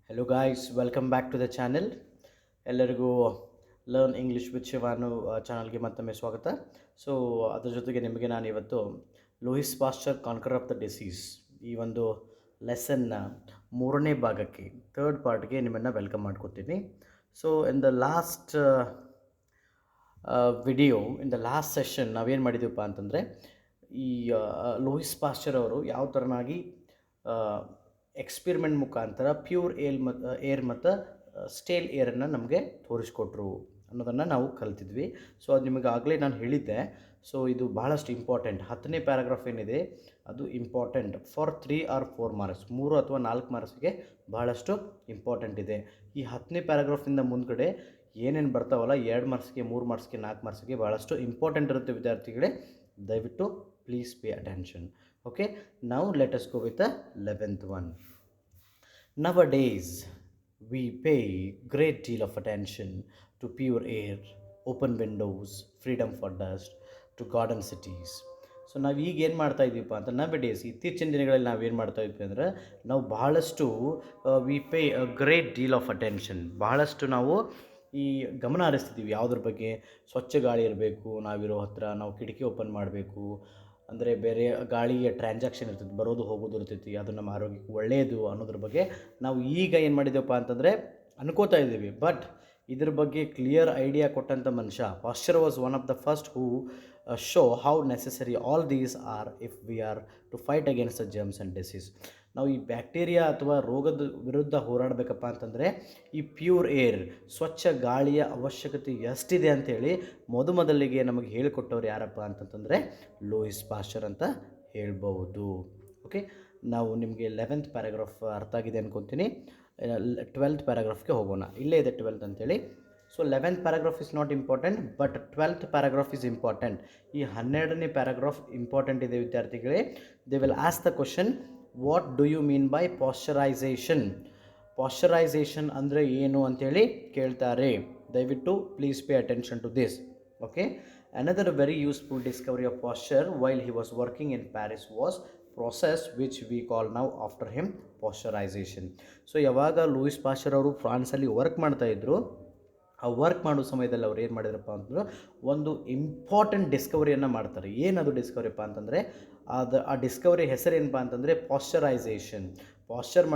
Hello guys, welcome back to the channel. ಎಲ್ಲರಿಗೂ learn English with ಶಿವಾನು ಚಾನಲ್ಗೆ ಮತ್ತೊಮ್ಮೆ ಸ್ವಾಗತ. ಸೊ ಅದರ ಜೊತೆಗೆ ನಿಮಗೆ ನಾನು ಇವತ್ತು Louis Pasteur conquer of the disease ಈ ಒಂದು ಲೆಸನ್ನ ಮೂರನೇ ಭಾಗಕ್ಕೆ ಥರ್ಡ್ ಪಾರ್ಟ್ಗೆ ನಿಮ್ಮನ್ನು ವೆಲ್ಕಮ್ ಮಾಡ್ಕೊತೀನಿ. So in the last video in the last session ನಾವೇನು ಮಾಡಿದ್ದೀವಪ್ಪ ಅಂತಂದರೆ ಈ ಲೂಯಿಸ್ ಪಾಶ್ಚರ್ ಅವರು ಯಾವ ಥರನಾಗಿ ಎಕ್ಸ್ಪಿರಿಮೆಂಟ್ ಮುಖಾಂತರ ಪ್ಯೂರ್ ಏರ್ ಮತ್ತು ಸ್ಟೇಲ್ ಏರನ್ನು ನಮಗೆ ತೋರಿಸ್ಕೊಟ್ರು ಅನ್ನೋದನ್ನು ನಾವು ಕಲ್ತಿದ್ವಿ. ಸೊ ಅದು ನಿಮಗೆ ಆಗಲೇ ನಾನು ಹೇಳಿದ್ದೆ. ಸೊ ಇದು ಬಹಳಷ್ಟು ಇಂಪಾರ್ಟೆಂಟ್. 10ನೇ ಪ್ಯಾರಾಗ್ರಾಫ್ ಏನಿದೆ ಅದು ಇಂಪಾರ್ಟೆಂಟ್ ಫಾರ್ 3 or 4 ಮಾರ್ಕ್ಸ್, 3 ಅಥವಾ 4 ಮಾರ್ಕ್ಸ್ಗೆ ಬಹಳಷ್ಟು ಇಂಪಾರ್ಟೆಂಟ್ ಇದೆ. ಈ 10ನೇ ಪ್ಯಾರಾಗ್ರಾಫಿಂದ ಮುಂದ್ಗಡೆ ಏನೇನು ಬರ್ತಾವಲ್ಲ 2 ಮಾರ್ಕ್ಸ್ಗೆ, 3 ಮಾರ್ಕ್ಸ್ಗೆ, 4 ಮಾರ್ಕ್ಸ್ಗೆ ಭಾಳಷ್ಟು ಇಂಪಾರ್ಟೆಂಟ್ ಇರುತ್ತೆ ವಿದ್ಯಾರ್ಥಿಗಳೇ. ದಯವಿಟ್ಟು please pay attention. Okay, now let us go with the 11th one. Nowadays, we pay great deal of attention to pure air, open windows, freedom for dust, to garden cities. So ನಾವು ಈಗ ಏನು ಮಾಡ್ತಾ ಇದ್ದೀವಪ್ಪ ಅಂತ nowadays ಇತ್ತೀಚಿನ ದಿನಗಳಲ್ಲಿ ನಾವೇನು ಮಾಡ್ತಾ ಇದ್ವಿ ಅಂದರೆ ನಾವು ಬಹಳಷ್ಟು V pay a great deal of attention, ಬಹಳಷ್ಟು ನಾವು ಈ ಗಮನ ಹರಿಸ್ತಿದ್ದೀವಿ. ಯಾವುದ್ರ ಬಗ್ಗೆ? ಸ್ವಚ್ಛ ಗಾಳಿ ಇರಬೇಕು, ನಾವಿರೋ ಹತ್ರ ನಾವು ಕಿಟಕಿ ಓಪನ್ ಮಾಡಬೇಕು, ಅಂದರೆ ಬೇರೆ ಗಾಳಿಯ ಟ್ರಾನ್ಸಾಕ್ಷನ್ ಇರ್ತೈತಿ, ಬರೋದು ಹೋಗೋದು ಇರ್ತೈತಿ, ಅದು ನಮ್ಮ ಆರೋಗ್ಯಕ್ಕೆ ಒಳ್ಳೆಯದು ಅನ್ನೋದ್ರ ಬಗ್ಗೆ ನಾವು ಈಗ ಏನು ಮಾಡಿದ್ದೇವಪ್ಪ ಅಂತಂದರೆ ಅನ್ಕೋತಾ ಇದ್ದೀವಿ. ಬಟ್ ಇದ್ರ ಬಗ್ಗೆ ಕ್ಲಿಯರ್ ಐಡಿಯಾ ಕೊಟ್ಟಂಥ ಮನುಷ್ಯ Pasteur was one of the first who show how necessary all these are if we are to fight against the germs and disease. ನಾವು ಈ ಬ್ಯಾಕ್ಟೀರಿಯಾ ಅಥವಾ ರೋಗದ ವಿರುದ್ಧ ಹೋರಾಡಬೇಕಪ್ಪ ಅಂತಂದರೆ ಈ ಪ್ಯೂರ್ ಏರ್, ಸ್ವಚ್ಛ ಗಾಳಿಯ ಅವಶ್ಯಕತೆ ಎಷ್ಟಿದೆ ಅಂಥೇಳಿ ಮೊದಲಿಗೆ ನಮಗೆ ಹೇಳಿಕೊಟ್ಟವ್ರು ಯಾರಪ್ಪ ಅಂತಂತಂದರೆ ಲೂಯಿಸ್ ಪಾಶ್ಚರ್ ಅಂತ ಹೇಳ್ಬೋದು. ಓಕೆ, ನಾವು ನಿಮಗೆ 11th ಪ್ಯಾರಾಗ್ರಾಫ್ ಅರ್ಥ ಆಗಿದೆ ಅಂದ್ಕೊತೀನಿ. 12th ಪ್ಯಾರಾಗ್ರಾಫ್ಗೆ ಹೋಗೋಣ. ಇಲ್ಲೇ ಇದೆ 12th ಅಂತೇಳಿ. So 11th paragraph is not important, but 12th paragraph is important. ಈ 12ನೇ ಪ್ಯಾರಾಗ್ರಾಫ್ ಇಂಪಾರ್ಟೆಂಟ್ ಇದೆ ವಿದ್ಯಾರ್ಥಿಗಳೇ. They will ask the question, what do you mean by pasteurisation? Pasteurisation ಅಂದರೆ ಏನು ಅಂಥೇಳಿ ಕೇಳ್ತಾರೆ. ದಯವಿಟ್ಟು please pay attention to this. Okay, another very useful discovery of Pasteur while he was working in Paris was process which we call now after him pasteurization. So ಯಾವಾಗ Louis Pasteur ಅವರು ಫ್ರಾನ್ಸಲ್ಲಿ work ಮಾಡ್ತಾಯಿದ್ರು, ಆ work ಮಾಡೋ ಸಮಯದಲ್ಲಿ ಅವ್ರು ಏನು ಮಾಡಿದ್ರಪ್ಪ ಅಂತಂದ್ರೆ ಒಂದು ಇಂಪಾರ್ಟೆಂಟ್ ಡಿಸ್ಕವರಿಯನ್ನು ಮಾಡ್ತಾರೆ. ಏನದು ಡಿಸ್ಕವರಿಪ್ಪ ಅಂತಂದರೆ ಆ ಡಿಸ್ಕವರಿ ಹೆಸರೇನಪ್ಪ ಅಂತಂದರೆ ಪಾಶ್ಚರೈಸೇಷನ್. ಪಾಶ್ಚರ್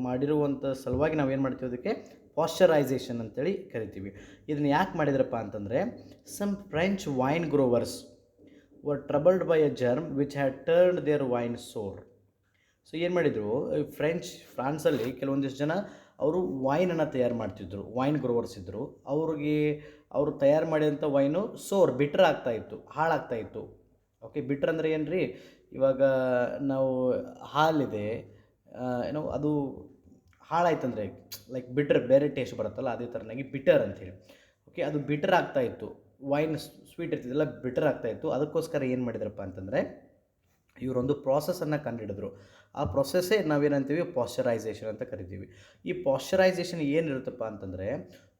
ಮಾಡಿರುವಂಥ ಸಲುವಾಗಿ ನಾವೇನು ಮಾಡ್ತೀವಿ, ಅದಕ್ಕೆ ಪಾಶ್ಚರೈಸೇಷನ್ ಅಂತೇಳಿ ಕರಿತೀವಿ. ಇದನ್ನು ಯಾಕೆ ಮಾಡಿದ್ರಪ್ಪ ಅಂತಂದರೆ some French wine growers were troubled by a germ which had turned their wine sour. So ಏನು ಮಾಡಿದರು, ಫ್ರಾನ್ಸಲ್ಲಿ ಕೆಲವೊಂದಿಷ್ಟು ಜನ ಅವರು ವೈನನ್ನು ತಯಾರು ಮಾಡ್ತಿದ್ರು, ವೈನ್ ಗ್ರೋವರ್ಸ್ ಇದ್ದರು. ಅವರು ತಯಾರು ಮಾಡಿದಂಥ ವೈನು ಸೋರ್, ಬಿಟ್ರ್ ಆಗ್ತಾಯಿತ್ತು, ಹಾಳಾಗ್ತಾಯಿತ್ತು. ಓಕೆ, ಬಿಟ್ರ್ ಅಂದರೆ ಏನು ರೀ, ಇವಾಗ ನಾವು ಹಾಲಿದೆ ಏನೋ ಅದು ಹಾಳಾಯ್ತಂದರೆ ಲೈಕ್ ಬಿಟ್ರ್, ಬೇರೆ ಟೇಸ್ಟ್ ಬರುತ್ತಲ್ಲ, ಅದೇ ಥರನಾಗಿ ಬಿಟರ್ ಅಂಥೇಳಿ. ಓಕೆ, ಅದು ಬಿಟರ್ ಆಗ್ತಾಯಿತ್ತು, ವೈನ್ ಸ್ವೀಟ್ ಇರ್ತಿದ್ದಲ್ಲ ಬಿಟರ್ ಆಗ್ತಾಯಿತ್ತು. ಅದಕ್ಕೋಸ್ಕರ ಏನು ಮಾಡಿದ್ರಪ್ಪ ಅಂತಂದರೆ ಇವರೊಂದು ಪ್ರಾಸೆಸನ್ನು ಕಂಡುಹಿಡಿದ್ರು. ಆ ಪ್ರೊಸೆಸ್ಸೇ ನಾವೇನಂತೀವಿ ಪಾಶ್ಚರೈಸೇಷನ್ ಅಂತ ಕರಿತೀವಿ. ಈ ಪಾಶ್ಚರೈಸೇಷನ್ ಏನಿರುತ್ತಪ್ಪ ಅಂತಂದರೆ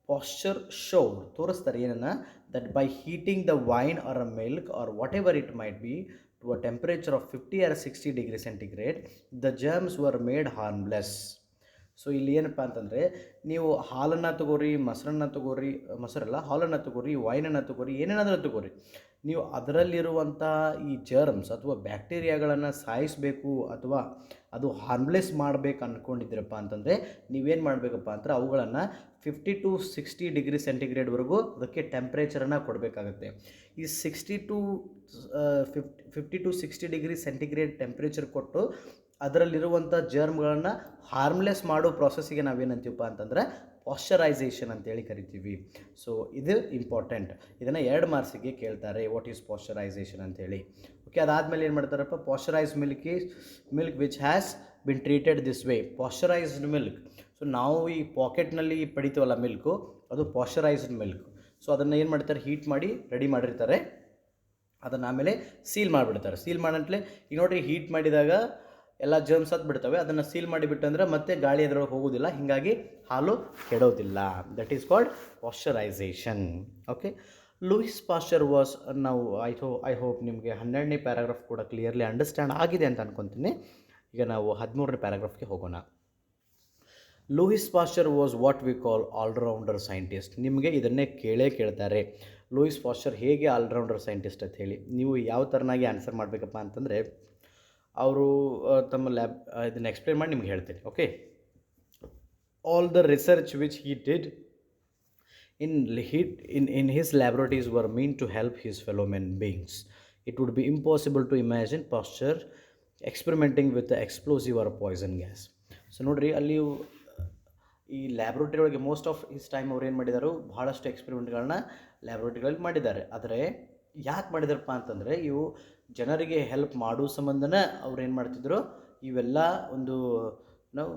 ಪಾಶ್ಚರ್ ಶೋ ತೋರಿಸ್ತಾರೆ ಏನನ್ನು, that by heating the wine or a milk or whatever it might be to a temperature of 50 or 60 degree centigrade the germs were made harmless. So ಇಲ್ಲಿ ಏನಪ್ಪ ಅಂತಂದರೆ ನೀವು ಹಾಲನ್ನು ತಗೋರಿ, ಮೊಸರನ್ನು ತಗೋರಿ, ಮೊಸರಲ್ಲ ಹಾಲನ್ನು ತಗೋರಿ, ವೈನನ್ನು ತಗೋರಿ, ಏನೇನಾದರೂ ತಗೋರಿ, ನೀವು ಅದರಲ್ಲಿರುವಂಥ ಈ ಜರ್ಮ್ಸ್ ಅಥವಾ ಬ್ಯಾಕ್ಟೀರಿಯಾಗಳನ್ನು ಸಾಯಿಸಬೇಕು ಅಥವಾ ಅದು ಹಾರ್ಮ್ಲೆಸ್ ಮಾಡಬೇಕು ಅಂದ್ಕೊಂಡಿದ್ದೀರಪ್ಪ ಅಂತಂದರೆ ನೀವೇನು ಮಾಡಬೇಕಪ್ಪ ಅಂದರೆ ಅವುಗಳನ್ನು 50 to 60 ಡಿಗ್ರಿ ಸೆಂಟಿಗ್ರೇಡ್ವರೆಗೂ ಅದಕ್ಕೆ ಟೆಂಪ್ರೇಚರನ್ನು ಕೊಡಬೇಕಾಗತ್ತೆ. ಈ 50 to 60 ಡಿಗ್ರಿ ಸೆಂಟಿಗ್ರೇಡ್ ಟೆಂಪ್ರೇಚರ್ ಕೊಟ್ಟು ಅದರಲ್ಲಿರುವಂಥ ಜರ್ಮ್ಗಳನ್ನು ಹಾರ್ಮ್ಲೆಸ್ ಮಾಡೋ ಪ್ರಾಸೆಸ್ಸಿಗೆ ನಾವೇನಂತೀವಪ್ಪ ಅಂತಂದರೆ ಪಾಶ್ಚರೈಸೇಷನ್ ಅಂತೇಳಿ ಕರಿತೀವಿ. ಸೊ ಇದು ಇಂಪಾರ್ಟೆಂಟ್. ಇದನ್ನು 2 ಮಾರ್ಕ್ಸಿಗೆ ಕೇಳ್ತಾರೆ, ವಾಟ್ ಈಸ್ ಪಾಶ್ಚರೈಸೇಷನ್ ಅಂತೇಳಿ. ಓಕೆ, ಅದಾದಮೇಲೆ ಏನು ಮಾಡ್ತಾರಪ್ಪ, pasteurised milk which has been treated this way. Pasteurised milk, so ನಾವು ಈ ಪಾಕೆಟ್ನಲ್ಲಿ ಪಡಿತೀವಲ್ಲ ಮಿಲ್ಕು, ಅದು ಪಾಶ್ಚರೈಸ್ಡ್ ಮಿಲ್ಕ್. ಸೊ ಅದನ್ನು ಏನು ಮಾಡ್ತಾರೆ, ಹೀಟ್ ಮಾಡಿ ರೆಡಿ ಮಾಡಿರ್ತಾರೆ, ಅದನ್ನು ಆಮೇಲೆ ಸೀಲ್ ಮಾಡಿಬಿಡ್ತಾರೆ. ಸೀಲ್ ಮಾಡಂತಲೇ ಈಗ ನೋಡಿರಿ, ಹೀಟ್ ಮಾಡಿದಾಗ ಎಲ್ಲ ಜರ್ಮ್ಸ್ ಬಿಡ್ತವೆ, ಅದನ್ನು ಸೀಲ್ ಮಾಡಿಬಿಟ್ಟು ಅಂದರೆ ಮತ್ತೆ ಗಾಳಿ ಅದರೊಳಗೆ ಹೋಗೋದಿಲ್ಲ, ಹೀಗಾಗಿ ಹಾಲು ಕೆಡೋದಿಲ್ಲ. That is called pasteurisation. Okay, Louis Pasteur was, ನಾವು ಐ ಹೋಪ್ ನಿಮಗೆ 12ನೇ ಪ್ಯಾರಾಗ್ರಾಫ್ ಕೂಡ ಕ್ಲಿಯರ್ಲಿ ಅಂಡರ್ಸ್ಟ್ಯಾಂಡ್ ಆಗಿದೆ ಅಂತ ಅಂದ್ಕೊತೀನಿ. ಈಗ ನಾವು 13ನೇ ಪ್ಯಾರಾಗ್ರಾಫ್ಗೆ ಹೋಗೋಣ. Louis Pasteur was what we call all-rounder scientist. ನಿಮಗೆ ಇದನ್ನೇ ಕೇಳ್ತಾರೆ, ಲೂಯಿಸ್ ಪಾಶ್ಚರ್ ಹೇಗೆ ಆಲ್ರೌಂಡರ್ ಸೈಂಟಿಸ್ಟ್ ಅಂತ ಹೇಳಿ. ನೀವು ಯಾವ ಥರನಾಗಿ ಆನ್ಸರ್ ಮಾಡಬೇಕಪ್ಪ ಅಂತಂದರೆ, ಅವರು ತಮ್ಮ ಇದನ್ನು ಎಕ್ಸ್ಪ್ಲೇನ್ ಮಾಡಿ ನಿಮ್ಗೆ ಹೇಳ್ತೀನಿ. Okay, all the research which he did in his laboratories were meant to help his fellow men beings. It would be impossible to imagine Pasteur experimenting with the explosive or poison gas. So ನೋಡಿರಿ, ಅಲ್ಲಿ ಈ laboratory ಒಳಗೆ most of his time ಅವ್ರು ಏನು ಮಾಡಿದಾರು, ಭಾಳಷ್ಟು ಎಕ್ಸ್ಪೆರಿಮೆಂಟ್ಗಳನ್ನ ಲ್ಯಾಬ್ರೋಟರಿಗಳಲ್ಲಿ ಮಾಡಿದ್ದಾರೆ. ಆದರೆ ಯಾಕೆ ಮಾಡಿದಾರಪ್ಪ ಅಂತಂದರೆ, ಇವು ಜನರಿಗೆ ಹೆಲ್ಪ್ ಮಾಡೋ ಸಂಬಂಧನ ಅವ್ರು ಏನು ಮಾಡ್ತಿದ್ರು, ಇವೆಲ್ಲ ಒಂದು ನಾವು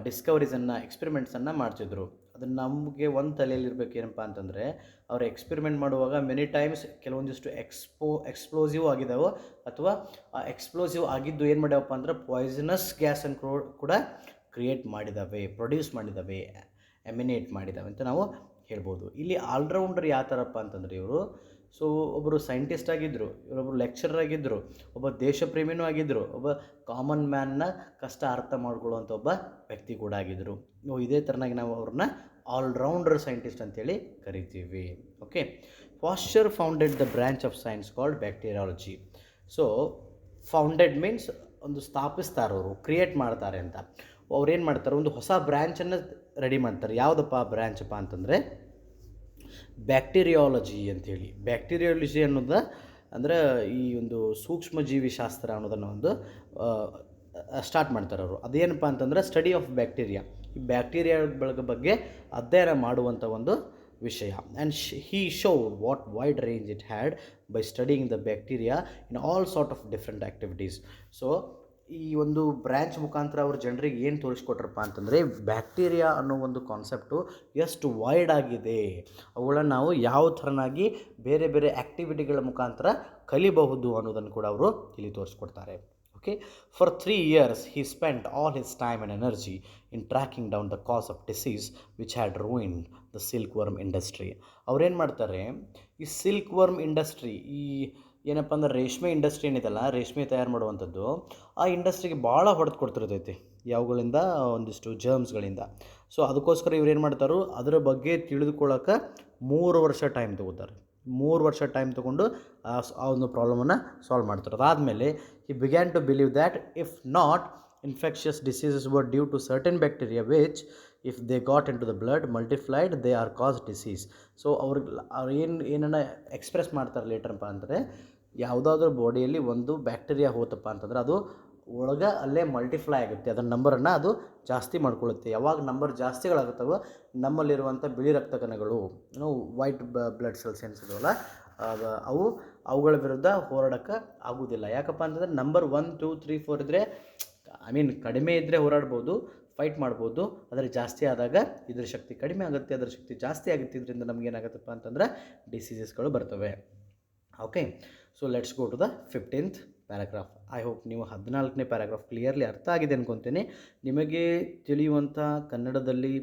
ಡಿಸ್ಕವರೀಸನ್ನು, ಎಕ್ಸ್ಪೆರಿಮೆಂಟ್ಸನ್ನು ಮಾಡ್ತಿದ್ರು. ಅದನ್ನು ನಮಗೆ ಒಂದು ತಲೆಯಲ್ಲಿರ್ಬೇಕು ಏನಪ್ಪ ಅಂತಂದರೆ, ಅವ್ರು ಎಕ್ಸ್ಪೆರಿಮೆಂಟ್ ಮಾಡುವಾಗ ಮೆನಿ ಟೈಮ್ಸ್ ಕೆಲವೊಂದಿಷ್ಟು ಎಕ್ಸ್ಪ್ಲೋಸಿವ್ ಆಗಿದ್ದಾವೆ, ಅಥವಾ ಆ ಎಕ್ಸ್ಪ್ಲೋಸಿವ್ ಆಗಿದ್ದು ಏನು ಮಾಡ್ಯಾವಪ್ಪ ಅಂದ್ರೆ ಪಾಯ್ಸನಸ್ ಗ್ಯಾಸನ್ನು ಕೂಡ ಕ್ರಿಯೇಟ್ ಮಾಡಿದ್ದಾವೆ, ಪ್ರೊಡ್ಯೂಸ್ ಮಾಡಿದ್ದಾವೆ, ಎಮಿನೇಟ್ ಮಾಡಿದ್ದಾವೆ ಅಂತ ನಾವು ಹೇಳ್ಬೋದು. ಇಲ್ಲಿ ಆಲ್ರೌಂಡರ್ ಯಾವ ಥರಪ್ಪ ಅಂತಂದರೆ, ಇವರು ಸೊ ಒಬ್ಬರು ಸೈಂಟಿಸ್ಟ್ ಆಗಿದ್ದರು, ಇವರೊಬ್ಬರು ಲೆಕ್ಚರರ್ ಆಗಿದ್ದರು, ಒಬ್ಬ ದೇಶಪ್ರೇಮಿನೂ ಆಗಿದ್ದರು, ಒಬ್ಬ ಕಾಮನ್ ಮ್ಯಾನ್ನ ಕಷ್ಟ ಅರ್ಥ ಮಾಡ್ಕೊಳ್ಳುವಂಥ ಒಬ್ಬ ವ್ಯಕ್ತಿ ಕೂಡ ಆಗಿದ್ದರು. ಇದೇ ಥರನಾಗಿ ನಾವು ಅವ್ರನ್ನ ಆಲ್ರೌಂಡರ್ ಸೈಂಟಿಸ್ಟ್ ಅಂತೇಳಿ ಕರಿತೀವಿ. Okay, Pasteur founded the branch of science called bacteriology. So founded means ಒಂದು ಸ್ಥಾಪಿಸ್ತಾರವರು, ಕ್ರಿಯೇಟ್ ಮಾಡ್ತಾರೆ ಅಂತ. ಅವ್ರೇನು ಮಾಡ್ತಾರೆ, ಒಂದು ಹೊಸ ಬ್ರ್ಯಾಂಚನ್ನು ರೆಡಿ ಮಾಡ್ತಾರೆ. ಯಾವುದಪ್ಪ ಬ್ರ್ಯಾಂಚಪ್ಪ ಅಂತಂದರೆ ಬ್ಯಾಕ್ಟೀರಿಯಾಲಜಿ ಅಂಥೇಳಿ. ಬ್ಯಾಕ್ಟೀರಿಯಾಲಜಿ ಅನ್ನೋದು ಅಂದರೆ ಈ ಒಂದು ಸೂಕ್ಷ್ಮಜೀವಿ ಶಾಸ್ತ್ರ ಅನ್ನೋದನ್ನು ಒಂದು ಸ್ಟಾರ್ಟ್ ಮಾಡ್ತಾರೆ ಅವರು. ಅದೇನಪ್ಪ ಅಂತಂದರೆ ಸ್ಟಡಿ ಆಫ್ ಬ್ಯಾಕ್ಟೀರಿಯಾ. ಈ ಬ್ಯಾಕ್ಟೀರಿಯಾಗಳ ಬಗ್ಗೆ ಅಧ್ಯಯನ ಮಾಡುವಂಥ ಒಂದು ವಿಷಯ. And he showed what wide range it had by studying the bacteria in all sort of different activities. So ಈ ಒಂದು ಬ್ರ್ಯಾಂಚ್ ಮುಖಾಂತರ ಅವ್ರ ಜನರಿಗೆ ಏನು ತೋರಿಸ್ಕೊಟ್ರಪ್ಪ ಅಂತಂದರೆ, ಬ್ಯಾಕ್ಟೀರಿಯಾ ಅನ್ನೋ ಒಂದು ಕಾನ್ಸೆಪ್ಟು ಎಷ್ಟು ವೈಡ್ ಆಗಿದೆ, ಅವುಗಳನ್ನು ನಾವು ಯಾವ ಥರನಾಗಿ ಬೇರೆ ಬೇರೆ ಆ್ಯಕ್ಟಿವಿಟಿಗಳ ಮುಖಾಂತರ ಕಲಿಬಹುದು ಅನ್ನೋದನ್ನು ಕೂಡ ಅವರು ಇಲ್ಲಿ ತೋರಿಸ್ಕೊಡ್ತಾರೆ. Okay, for 3 years he spent all his time and energy in tracking down the cause of disease which had ruined the silkworm industry. ಅವ್ರೇನು ಮಾಡ್ತಾರೆ, ಈ ಸಿಲ್ಕ್ ವರ್ಮ್ ಇಂಡಸ್ಟ್ರಿ, ಈ ಏನಪ್ಪ ಅಂದ್ರೆ ರೇಷ್ಮೆ ಇಂಡಸ್ಟ್ರಿ ಏನಿದೆಲ್ಲ, ರೇಷ್ಮೆ ತಯಾರು ಮಾಡುವಂಥದ್ದು, ಆ ಇಂಡಸ್ಟ್ರಿಗೆ ಭಾಳ ಹೊಡೆದು ಕೊಡ್ತಿರ್ತೈತಿ. ಯಾವುಗಳಿಂದ, ಒಂದಿಷ್ಟು ಜರ್ಮ್ಸ್ಗಳಿಂದ. ಸೊ ಅದಕ್ಕೋಸ್ಕರ ಇವ್ರು ಏನು ಮಾಡ್ತಾರೋ, ಅದರ ಬಗ್ಗೆ ತಿಳಿದುಕೊಳ್ಳೋಕೆ 3 ವರ್ಷ ಟೈಮ್ ತೊಗೋತಾರೆ. 3 ವರ್ಷ ಟೈಮ್ ತೊಗೊಂಡು ಆ ಒಂದು ಪ್ರಾಬ್ಲಮನ್ನು ಸಾಲ್ವ್ ಮಾಡ್ತಾರೆ. ಅದಾದಮೇಲೆ he began to believe that if not infectious diseases were due to certain bacteria which if they got into the blood multiplied they are caused disease. So ಅವ್ರು ಏನನ್ನ ಎಕ್ಸ್ಪ್ರೆಸ್ ಮಾಡ್ತಾರೆ ಲೇಟರ್ಪ್ಪ ಅಂದರೆ, ಯಾವುದಾದ್ರೂ ಬಾಡಿಯಲ್ಲಿ ಒಂದು ಬ್ಯಾಕ್ಟೀರಿಯಾ ಹೋತಪ್ಪ ಅಂತಂದರೆ ಅದು ಒಳಗೆ ಅಲ್ಲೇ ಮಲ್ಟಿಫ್ಲೈ ಆಗುತ್ತೆ, ಅದರ ನಂಬರನ್ನು ಅದು ಜಾಸ್ತಿ ಮಾಡ್ಕೊಳ್ಳುತ್ತೆ. ಯಾವಾಗ ನಂಬರ್ ಜಾಸ್ತಿಗಳಾಗುತ್ತವೋ ನಮ್ಮಲ್ಲಿರುವಂಥ ಬಿಳಿ ರಕ್ತ ಕಣಗಳು, ವೈಟ್ ಬ್ಲಡ್ ಸೆಲ್ಸ್ ಏನಿಸಿದವಲ್ಲ, ಅವುಗಳ ವಿರುದ್ಧ ಹೋರಾಡೋಕ್ಕೆ ಆಗೋದಿಲ್ಲ. ಯಾಕಪ್ಪ ಅಂತಂದರೆ ನಂಬರ್ 1 2 3 4 ಇದ್ದರೆ, ಕಡಿಮೆ ಇದ್ದರೆ ಹೋರಾಡ್ಬೋದು, ಫೈಟ್ ಮಾಡ್ಬೋದು. ಆದರೆ ಜಾಸ್ತಿ ಆದಾಗ ಇದ್ರ ಶಕ್ತಿ ಕಡಿಮೆ ಆಗುತ್ತೆ, ಅದರ ಶಕ್ತಿ ಜಾಸ್ತಿ ಆಗುತ್ತೆ. ಇದರಿಂದ ನಮಗೇನಾಗುತ್ತಪ್ಪ ಅಂತಂದರೆ ಡಿಸೀಸಸ್ಗಳು ಬರ್ತವೆ. Okay, so let's go to the 15th paragraph. I hope ನೀವು 14ನೇ ಪ್ಯಾರಾಗ್ರಾಫ್ ಕ್ಲಿಯರ್ಲಿ ಅರ್ಥ ಆಗಿದೆ ಅನ್ಕೊತೀನಿ. ನಿಮಗೆ ತಿಳಿಯುವಂಥ ಕನ್ನಡದಲ್ಲಿ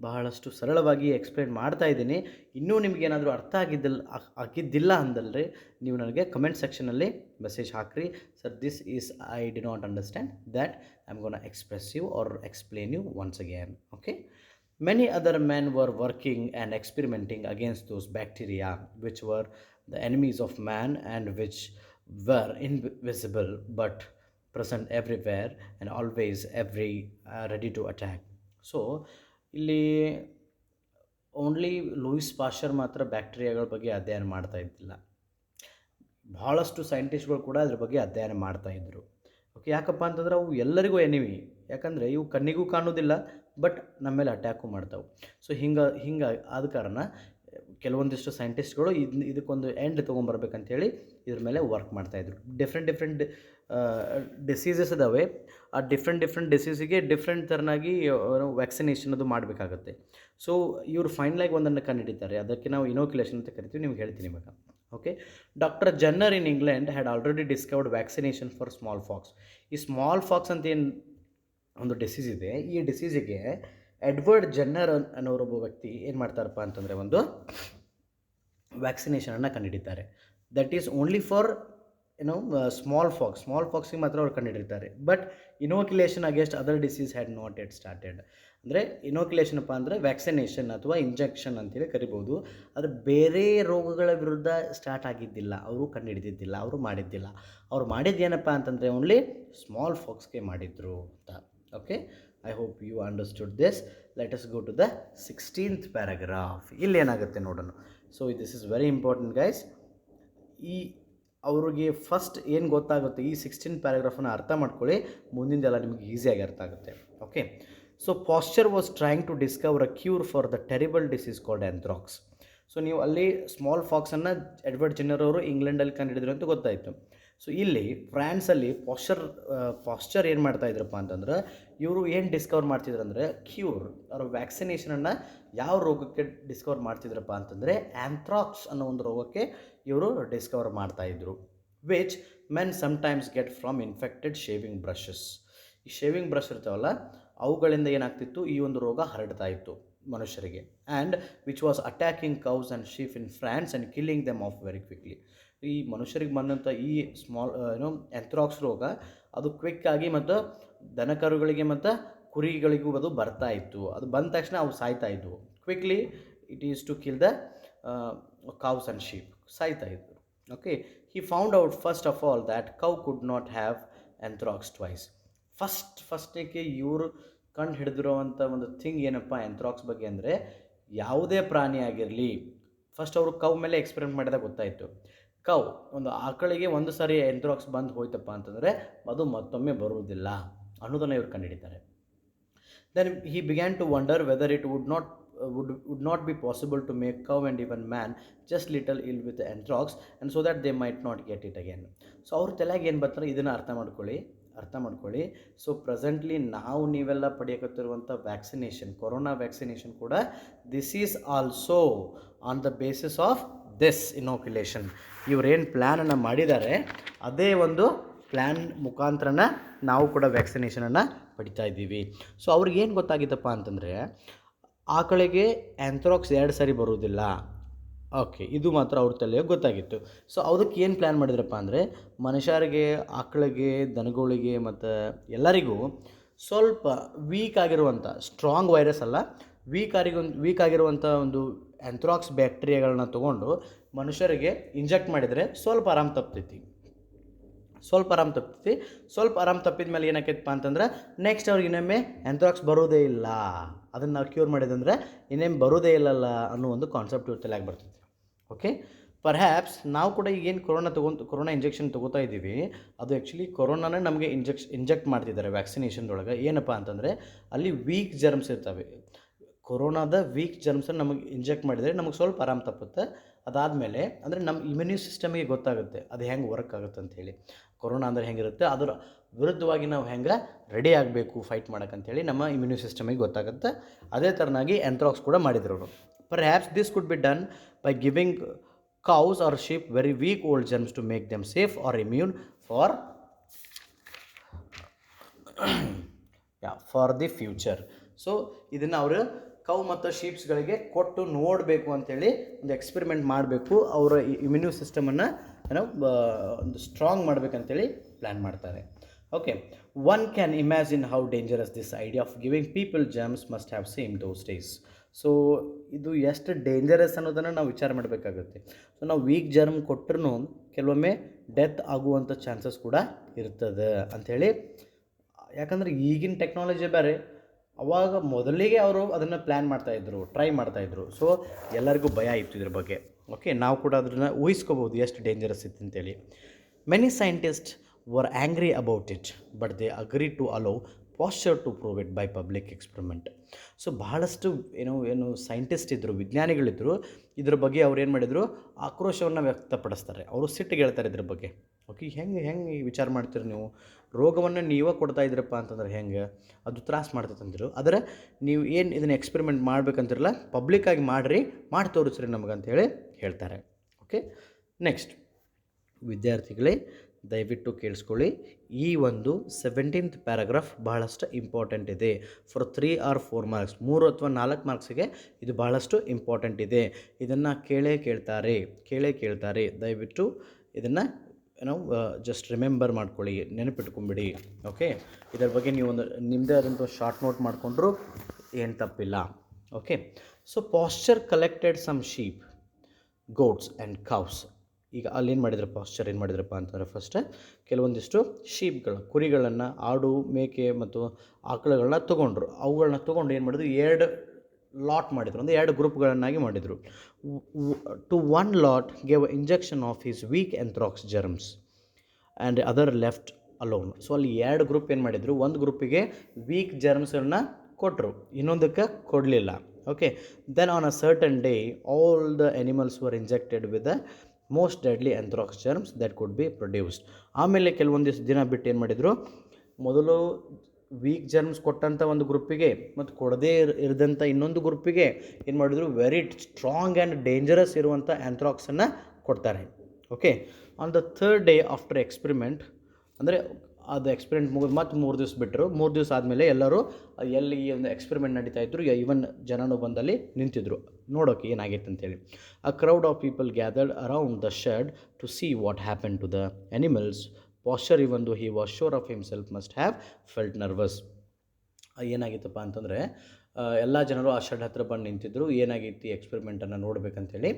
ಬಹಳಷ್ಟು ಸರಳವಾಗಿ ಎಕ್ಸ್ಪ್ಲೇನ್ ಮಾಡ್ತಾ ಇದ್ದೀನಿ. ಇನ್ನೂ ನಿಮಗೇನಾದರೂ ಅರ್ಥ ಆಗಿದ್ದಿಲ್ಲ ಅಂದಲ್ರಿ, ನೀವು ನನಗೆ ಕಮೆಂಟ್ ಸೆಕ್ಷನಲ್ಲಿ ಮೆಸೇಜ್ ಹಾಕ್ರಿ. Sir, this is I'd not understand, that I am gonna express you or explain you once again. Okay, many other men were working and experimenting against those bacteria which were the enemies of man and which were invisible but present everywhere and always ready to attack. So ಇಲ್ಲಿ only Louis Pasteur ಮಾತ್ರ ಬ್ಯಾಕ್ಟೀರಿಯಾಗಳ ಬಗ್ಗೆ ಅಧ್ಯಯನ ಮಾಡ್ತಾ ಇದ್ದಿಲ್ಲ, ಭಾಳಷ್ಟು ಸೈಂಟಿಸ್ಟ್ಗಳು ಕೂಡ ಅದ್ರ ಬಗ್ಗೆ ಅಧ್ಯಯನ ಮಾಡ್ತಾಯಿದ್ರು. ಓಕೆ, ಯಾಕಪ್ಪ ಅಂತಂದ್ರೆ ಅವು ಎಲ್ಲರಿಗೂ ಎನಿಮಿ. ಯಾಕಂದರೆ ಇವು ಕಣ್ಣಿಗೂ ಕಾಣೋದಿಲ್ಲ, ಬಟ್ ನಮ್ಮ ಮೇಲೆ ಅಟ್ಯಾಕು ಮಾಡ್ತಾವೆ. ಸೊ ಹಿಂಗೆ ಆದ ಕಾರಣ ಕೆಲವೊಂದಿಷ್ಟು ಸೈಂಟಿಸ್ಟ್ಗಳು ಇದಕ್ಕೊಂದು ಎಂಡ್ ತೊಗೊಂಬರ್ಬೇಕಂತೇಳಿ ಇದ್ರ ಮೇಲೆ ವರ್ಕ್ ಮಾಡ್ತಾಯಿದ್ರು. ಡಿಫ್ರೆಂಟ್ ಡಿಸೀಸಸ್ ಇದ್ದಾವೆ. ಆ ಡಿಫ್ರೆಂಟ್ ಡಿಸೀಸಿಗೆ ಡಿಫ್ರೆಂಟ್ ಥರನಾಗಿ ವ್ಯಾಕ್ಸಿನೇಷನ್ ಅದು ಮಾಡಬೇಕಾಗುತ್ತೆ. ಸೊ ಇವರು ಫೈನಲಾಗಿ ಒಂದನ್ನು ಕಂಡುಹಿಡಿತಾರೆ, ಅದಕ್ಕೆ ನಾವು ಇನೋಕ್ಯುಲೇಷನ್ ಅಂತ ಕರಿತೀವಿ. ನಿಮ್ಗೆ ಹೇಳ್ತೀನಿ ಇವಾಗ. Okay, doctor Jenner in England had already discovered vaccination for small fox. ಈ ಸ್ಮಾಲ್ ಫಾಕ್ಸ್ ಅಂತ ಏನು ಒಂದು ಡಿಸೀಸ್ ಇದೆ, ಈ ಡಿಸೀಸಿಗೆ ಎಡ್ವರ್ಡ್ ಜನ್ನರ್ ಅನ್ನೋರೊಬ್ಬ ವ್ಯಕ್ತಿ ಏನು ಮಾಡ್ತಾರಪ್ಪ ಅಂತಂದರೆ ಒಂದು ವ್ಯಾಕ್ಸಿನೇಷನನ್ನು ಕಂಡುಹಿಡಿತಾರೆ. That is only for small ಫಾಕ್ಸಿಗೆ ಮಾತ್ರ ಅವ್ರು ಕಂಡುಹಿಡಿತಾರೆ. But inoculation against other disease had not yet started. ಅಂದರೆ ಇನೋಕ್ಯುಲೇಷನಪ್ಪ ಅಂದರೆ ವ್ಯಾಕ್ಸಿನೇಷನ್ ಅಥವಾ ಇಂಜೆಕ್ಷನ್ ಅಂತೇಳಿ ಕರಿಬೋದು. ಆದರೆ ಬೇರೆ ರೋಗಗಳ ವಿರುದ್ಧ ಸ್ಟಾರ್ಟ್ ಆಗಿದ್ದಿಲ್ಲ, ಅವರು ಕಂಡುಹಿಡಿದಿದ್ದಿಲ್ಲ, ಅವರು ಮಾಡಿದ್ದಿಲ್ಲ. ಅವ್ರು ಮಾಡಿದ್ದೇನಪ್ಪ ಅಂತಂದರೆ ಓನ್ಲಿ ಸ್ಮಾಲ್ ಫಾಕ್ಸ್ಗೆ ಮಾಡಿದ್ರು ಅಂತ. Okay, I hope you understood this. Let us go to the 16th paragraph. ಇಲ್ಲಿ ಏನಾಗುತ್ತೆ ನೋಡೋಣ. So this is very important guys. ಈ ಅವ್ರಿಗೆ ಫಸ್ಟ್ ಏನು ಗೊತ್ತಾಗುತ್ತೆ, ಈ 16th ಪ್ಯಾರಾಗ್ರಾಫನ್ನು ಅರ್ಥ ಮಾಡ್ಕೊಳ್ಳಿ, ಮುಂದಿಂದೆಲ್ಲ ನಿಮಗೆ ಈಸಿಯಾಗಿ ಅರ್ಥ ಆಗುತ್ತೆ. Okay, so Pasteur was trying to discover a cure for the terrible disease called anthrax. So ನೀವು ಅಲ್ಲಿ ಸ್ಮಾಲ್ ಫಾಕ್ಸನ್ನು ಎಡ್ವರ್ಡ್ ಜೆನ್ನರ್ ಅವರು ಇಂಗ್ಲೆಂಡಲ್ಲಿ ಕಂಡುಹಿಡಿದ್ರು ಅಂತ ಗೊತ್ತಾಯಿತು. ಸೊ ಇಲ್ಲಿ ಫ್ರಾನ್ಸಲ್ಲಿ ಪಾಶ್ಚರ್ ಏನು ಮಾಡ್ತಾಯಿದ್ರಪ್ಪ ಅಂತಂದ್ರೆ, ಇವರು ಏನು ಡಿಸ್ಕವರ್ ಮಾಡ್ತಿದ್ರು ಅಂದರೆ ಕ್ಯೂರ್ ಅವ್ರ ವ್ಯಾಕ್ಸಿನೇಷನನ್ನು ಯಾವ ರೋಗಕ್ಕೆ ಡಿಸ್ಕವರ್ ಮಾಡ್ತಿದ್ರಪ್ಪ ಅಂತಂದರೆ ಆ್ಯಂಥ್ರಾಕ್ಸ್ ಅನ್ನೋ ಒಂದು ರೋಗಕ್ಕೆ ಇವರು ಡಿಸ್ಕವರ್ ಮಾಡ್ತಾಯಿದ್ರು. Which men sometimes get from infected shaving brushes. ಈ ಶೇವಿಂಗ್ ಬ್ರಷ್ ಇರ್ತಾವಲ್ಲ, ಅವುಗಳಿಂದ ಏನಾಗ್ತಿತ್ತು, ಈ ಒಂದು ರೋಗ ಹರಡ್ತಾ ಇತ್ತು ಮನುಷ್ಯರಿಗೆ. And which was attacking cows and sheep in France and killing them off very quickly. ಈ ಮನುಷ್ಯರಿಗೆ ಬಂದಂಥ ಈ ಆ್ಯಂಥ್ರಾಕ್ಸ್ ರೋಗ ಅದು ಕ್ವಿಕ್ಕಾಗಿ ಮತ್ತು ದನಕರುಗಳಿಗೆ ಮತ್ತು ಕುರಿಗಳಿಗೂ ಅದು ಬರ್ತಾ ಇತ್ತು. ಅದು ಬಂದ ತಕ್ಷಣ ಅವು ಸಾಯ್ತಾ ಇದ್ವು. Quickly it is to kill the cows and sheep, ಸಾಯ್ತಾ ಇದ್ರು. Okay, he found out first of all that cow could not have anthrax twice. ಫಸ್ಟಿಗೆ ಇವರು ಕಂಡು ಹಿಡಿದಿರುವಂಥ ಒಂದು ಥಿಂಗ್ ಏನಪ್ಪ ಆ್ಯಂಥ್ರಾಕ್ಸ್ ಬಗ್ಗೆ ಅಂದರೆ, ಯಾವುದೇ ಪ್ರಾಣಿ ಆಗಿರಲಿ, ಫಸ್ಟ್ ಅವರು ಕೌ ಮೇಲೆ ಎಕ್ಸ್ಪೆರಿಮೆಂಟ್ ಮಾಡಿದಾಗ ಗೊತ್ತಾಯಿತು, ಕೌ ಒಂದು ಆಕಳಿಗೆ ಒಂದು ಸಾರಿ ಆ್ಯಂಥ್ರಾಕ್ಸ್ ಬಂದು ಹೋಯ್ತಪ್ಪ ಅಂತಂದರೆ ಅದು ಮತ್ತೊಮ್ಮೆ ಬರುವುದಿಲ್ಲ ಅನ್ನೋದನ್ನು ಇವ್ರು ಕಂಡುಹಿಡಿತಾರೆ. Then he began to wonder whether it would not be possible to make cow and even man just little ill with anthrax and so that they might not get it again. So ಅವ್ರ ತಲೆಗೆ ಏನು ಬರ್ತಾರೆ ಇದನ್ನು ಅರ್ಥ ಮಾಡ್ಕೊಳ್ಳಿ. So presently ನೀವೆಲ್ಲ ಪಡೆಯಕತ್ತಿರುವಂಥ vaccination, corona vaccination ಕೂಡ this is also on the basis of this inoculation. ಇವರೇನು ಪ್ಲ್ಯಾನನ್ನು ಮಾಡಿದ್ದಾರೆ ಅದೇ ಒಂದು ಪ್ಲ್ಯಾನ್ ಮುಖಾಂತರನ ನಾವು ಕೂಡ ವ್ಯಾಕ್ಸಿನೇಷನನ್ನು ಪಡಿತಾ ಇದ್ದೀವಿ. ಸೊ ಅವ್ರಿಗೇನು ಗೊತ್ತಾಗಿತ್ತಪ್ಪ ಅಂತಂದರೆ, ಆಕಳಿಗೆ ಆ್ಯಂಥ್ರಾಕ್ಸ್ 2 ಸಾರಿ ಬರುವುದಿಲ್ಲ. ಓಕೆ, ಇದು ಮಾತ್ರ ಅವ್ರ ತಲೆಗೆ ಗೊತ್ತಾಗಿತ್ತು. ಸೊ ಅದಕ್ಕೆ ಏನು ಪ್ಲ್ಯಾನ್ ಮಾಡಿದ್ರಪ್ಪ ಅಂದರೆ, ಮನುಷ್ಯರಿಗೆ, ಆಕಳಿಗೆ, ದನಗಳಿಗೆ ಮತ್ತು ಎಲ್ಲರಿಗೂ ಸ್ವಲ್ಪ ವೀಕ್ ಆಗಿರುವಂಥ, ಸ್ಟ್ರಾಂಗ್ ವೈರಸ್ ಅಲ್ಲ, ವೀಕ್ ಆಗಿರುವಂಥ ಒಂದು ಆ್ಯಂಥ್ರಾಕ್ಸ್ ಬ್ಯಾಕ್ಟೀರಿಯಾಗಳನ್ನ ತೊಗೊಂಡು ಮನುಷ್ಯರಿಗೆ ಇಂಜೆಕ್ಟ್ ಮಾಡಿದರೆ ಸ್ವಲ್ಪ ಆರಾಮ ತಪ್ತೈತಿ. ಸ್ವಲ್ಪ ಆರಾಮ ತಪ್ಪಿದ ಮೇಲೆ ಏನಾಕೈತಪ್ಪ ಅಂತಂದ್ರೆ, ನೆಕ್ಸ್ಟ್ ಅವ್ರಿಗೆ ಇನ್ನೊಮ್ಮೆ ಆ್ಯಂಥ್ರಾಕ್ಸ್ ಬರೋದೇ ಇಲ್ಲ. ಅದನ್ನು ನಾವು ಕ್ಯೂರ್ ಮಾಡಿದಂದರೆ ಇನ್ನೇನು ಬರೋದೇ ಇಲ್ಲಲ್ಲ ಅನ್ನೋ ಒಂದು ಕಾನ್ಸೆಪ್ಟ್ ಇವ್ರ ತಲೆಯಾಗಿ ಬರ್ತೈತಿ. ಓಕೆ, ಪರ್ಹ್ಯಾಪ್ಸ್ ನಾವು ಕೂಡ ಈಗೇನು ಕೊರೋನಾ ಇಂಜೆಕ್ಷನ್ ತೊಗೋತಾ ಇದ್ದೀವಿ, ಅದು ಆ್ಯಕ್ಚುಲಿ ಕೊರೋನಾನೇ ನಮಗೆ ಇಂಜೆಕ್ಟ್ ಮಾಡ್ತಿದ್ದಾರೆ ವ್ಯಾಕ್ಸಿನೇಷನ್ದೊಳಗೆ. ಏನಪ್ಪ ಅಂತಂದರೆ, ಅಲ್ಲಿ ವೀಕ್ ಜರ್ಮ್ಸ್ ಇರ್ತವೆ. ಕೊರೋನಾದ ವೀಕ್ ಜರ್ಮ್ಸನ್ನು ನಮಗೆ ಇಂಜೆಕ್ಟ್ ಮಾಡಿದರೆ ನಮಗೆ ಸ್ವಲ್ಪ ಆರಾಮ ತಪ್ಪುತ್ತೆ. ಅದಾದಮೇಲೆ ಅಂದರೆ ನಮ್ಮ ಇಮ್ಯುನಿ ಸಿಸ್ಟಮಿಗೆ ಗೊತ್ತಾಗುತ್ತೆ ಅದು ಹೆಂಗೆ ವರ್ಕ್ ಆಗುತ್ತೆ ಅಂಥೇಳಿ. ಕೊರೋನಾ ಅಂದರೆ ಹೆಂಗಿರುತ್ತೆ, ಅದರ ವಿರುದ್ಧವಾಗಿ ನಾವು ಹೆಂಗೆ ರೆಡಿ ಆಗಬೇಕು ಫೈಟ್ ಮಾಡೋಕ್ಕಂಥೇಳಿ ನಮ್ಮ ಇಮ್ಯುನಿ ಸಿಸ್ಟಮಿಗೆ ಗೊತ್ತಾಗುತ್ತೆ. ಅದೇ ಥರನಾಗಿ ಆ್ಯಂಥ್ರಾಕ್ಸ್ ಕೂಡ ಮಾಡಿದ್ರು ಅವರು. Perhaps this could be done by giving cows or sheep very weak old germs to make them safe or immune for the future. So ಇದನ್ನು ಅವರು ಕೌ ಮತ್ತು ಶೀಪ್ಸ್ಗಳಿಗೆ ಕೊಟ್ಟು ನೋಡಬೇಕು ಅಂಥೇಳಿ ಒಂದು ಎಕ್ಸ್ಪೆರಿಮೆಂಟ್ ಮಾಡಬೇಕು, ಅವರ ಇಮ್ಯುನಿ ಸಿಸ್ಟಮನ್ನು ಒಂದು ಸ್ಟ್ರಾಂಗ್ ಮಾಡಬೇಕಂತೇಳಿ ಪ್ಲ್ಯಾನ್ ಮಾಡ್ತಾರೆ. Okay, one can imagine how dangerous this idea of giving people germs must have same those days. So ಇದು ಎಷ್ಟು ಡೇಂಜರಸ್ ಅನ್ನೋದನ್ನು ನಾವು ವಿಚಾರ ಮಾಡಬೇಕಾಗುತ್ತೆ. ಸೊ ನಾವು ವೀಕ್ ಜರ್ಮ್ ಕೊಟ್ಟರು ಕೆಲವೊಮ್ಮೆ ಡೆತ್ ಆಗುವಂಥ ಚಾನ್ಸಸ್ ಕೂಡ ಇರ್ತದೆ ಅಂಥೇಳಿ. ಯಾಕಂದರೆ ಈಗಿನ ಟೆಕ್ನಾಲಜಿ ಬೇರೆ, ಅವಾಗ ಮೊದಲಿಗೆ ಅವರು ಅದನ್ನು ಪ್ಲ್ಯಾನ್ ಮಾಡ್ತಾಯಿದ್ರು, ಟ್ರೈ ಮಾಡ್ತಾಯಿದ್ರು. ಸೊ ಎಲ್ಲರಿಗೂ ಭಯ ಇತ್ತು ಇದ್ರ ಬಗ್ಗೆ. ಓಕೆ, ನಾವು ಕೂಡ ಅದನ್ನು ಊಹಿಸ್ಕೋಬೋದು ಎಷ್ಟು ಡೇಂಜರಸ್ ಇತ್ತು ಅಂತೇಳಿ. Many scientist were angry about it but they agree to allow Pasteur to prove it by public experiment. So ಬಹಳಷ್ಟು ಏನು ಸೈಂಟಿಸ್ಟ್ ಇದ್ದರು, ವಿಜ್ಞಾನಿಗಳಿದ್ದರು, ಇದ್ರ ಬಗ್ಗೆ ಅವ್ರು ಏನು ಮಾಡಿದರು, ಆಕ್ರೋಶವನ್ನು ವ್ಯಕ್ತಪಡಿಸ್ತಾರೆ. ಅವರು ಸಿಟ್ಟಿಗೆ ಹೇಳ್ತಾರೆ ಇದ್ರ ಬಗ್ಗೆ. ಓಕೆ, ಹೆಂಗೆ ವಿಚಾರ ಮಾಡ್ತೀರಿ ನೀವು, ರೋಗವನ್ನು ನೀವೇ ಕೊಡ್ತಾ ಇದ್ದೀರಪ್ಪ ಅಂತಂದ್ರೆ ಹೆಂಗೆ, ಅದು ತ್ರಾಸ ಮಾಡ್ತೈತಂದಿರು. ಆದರೆ ನೀವು ಏನು ಇದನ್ನು ಎಕ್ಸ್ಪೆರಿಮೆಂಟ್ ಮಾಡ್ಬೇಕಂತಿರಲ್ಲ, ಪಬ್ಲಿಕ್ಕಾಗಿ ಮಾಡಿ ತೋರಿಸ್ರಿ ನಮಗಂತೇಳಿ ಹೇಳ್ತಾರೆ. ಓಕೆ, ನೆಕ್ಸ್ಟ್ ವಿದ್ಯಾರ್ಥಿಗಳೇ ದಯವಿಟ್ಟು ಕೇಳಿಸ್ಕೊಳ್ಳಿ. ಈ ಒಂದು 17th ಪ್ಯಾರಾಗ್ರಾಫ್ ಬಹಳಷ್ಟು ಇಂಪಾರ್ಟೆಂಟ್ ಇದೆ. ಫಾರ್ 3 or 4 ಮಾರ್ಕ್ಸ್, 3 ಅಥವಾ 4 ಮಾರ್ಕ್ಸಿಗೆ ಇದು ಬಹಳಷ್ಟು ಇಂಪಾರ್ಟೆಂಟ್ ಇದೆ. ಇದನ್ನು ಕೇಳೇ ಕೇಳ್ತಾರೆ. ದಯವಿಟ್ಟು ಇದನ್ನು ಏನೋ ಜಸ್ಟ್ ರಿಮೆಂಬರ್ ಮಾಡ್ಕೊಳ್ಳಿ, ನೆನಪಿಟ್ಕೊಂಬಿಡಿ. ಓಕೆ, ಇದರ ಬಗ್ಗೆ ನೀವು ಒಂದು ನಿಮ್ಮದೇ ಆದಂಥ ಶಾರ್ಟ್ ನೋಟ್ ಮಾಡಿಕೊಂಡ್ರು ಏನು ತಪ್ಪಿಲ್ಲ. Okay, so Pasteur collected some sheep, goats and cows. ಈಗ ಅಲ್ಲೇನು ಮಾಡಿದ್ರು, ಪಾಶ್ಚರ್ ಏನು ಮಾಡಿದ್ರಪ್ಪ ಅಂತಂದರೆ ಫಸ್ಟ್ ಕೆಲವೊಂದಿಷ್ಟು ಶೀಪ್ಗಳು, ಕುರಿಗಳನ್ನು, ಆಡು, ಮೇಕೆ ಮತ್ತು ಆಕಳುಗಳನ್ನ ತೊಗೊಂಡ್ರು. ಅವುಗಳನ್ನ ತೊಗೊಂಡು ಏನು ಮಾಡಿದ್ರು, 2 ಲಾಟ್ ಮಾಡಿದರು, ಅಂದರೆ 2 ಗ್ರೂಪ್ಗಳನ್ನಾಗಿ ಮಾಡಿದರು. To one lot gave injection of his weak anthrax germs and other left alone. So ಅಲ್ಲಿ 2 ಗ್ರೂಪ್ ಏನು ಮಾಡಿದರು, ಒಂದು ಗ್ರೂಪಿಗೆ ವೀಕ್ ಜರ್ಮ್ಸನ್ನು ಕೊಟ್ಟರು, ಇನ್ನೊಂದಕ್ಕೆ ಕೊಡಲಿಲ್ಲ. Okay, then on a certain day all the animals were injected with the most deadly anthrax germs that could be produced. ಆಮೇಲೆ ಕೆಲವೊಂದಿಷ್ಟು ದಿನ ಬಿಟ್ಟು ಏನು ಮಾಡಿದರು, ಮೊದಲು ವೀಕ್ ಜರ್ಮ್ಸ್ ಕೊಟ್ಟಂಥ ಒಂದು ಗ್ರೂಪಿಗೆ ಮತ್ತು ಕೊಡದೇ ಇರದಂಥ ಇನ್ನೊಂದು ಗ್ರೂಪಿಗೆ ಏನು ಮಾಡಿದರು, ವೆರಿ ಸ್ಟ್ರಾಂಗ್ ಆ್ಯಂಡ್ ಡೇಂಜರಸ್ ಇರುವಂಥ ಆ್ಯಂಥ್ರಾಕ್ಸನ್ನು ಕೊಡ್ತಾರೆ. Okay, on the 3rd day after experiment, ಅಂದರೆ ಅದು ಎಕ್ಸ್ಪೆರಿಮೆಂಟ್ ಮುಗಿದು ಮತ್ತು 3 ದಿವಸ ಬಿಟ್ಟರು. 3 ದಿವಸ ಆದಮೇಲೆ ಎಲ್ಲರೂ ಎಲ್ಲಿ ಈ ಒಂದು ಎಕ್ಸ್ಪೆರಿಮೆಂಟ್ ನಡೀತಾ ಇದ್ರು, ಈವನ್ ಜನನೂ ಬಂದಲ್ಲಿ ನಿಂತಿದ್ರು ನೋಡೋಕೆ ಏನಾಗಿತ್ತು ಅಂತೇಳಿ. A crowd of people gathered around the shed to see what happen to the animals. Pasteur even though he was sure of himself must have felt nervous. ಏನಾಗಿತ್ತಪ್ಪ ಅಂತಂದರೆ ಎಲ್ಲ ಜನರು ಆ ಶೆಡ್ ಹತ್ರ ಬಂದು ನಿಂತಿದ್ದರು, ಏನಾಗೈತಿ ಎಕ್ಸ್ಪೆರಿಮೆಂಟನ್ನು ನೋಡಬೇಕಂತೇಳಿ,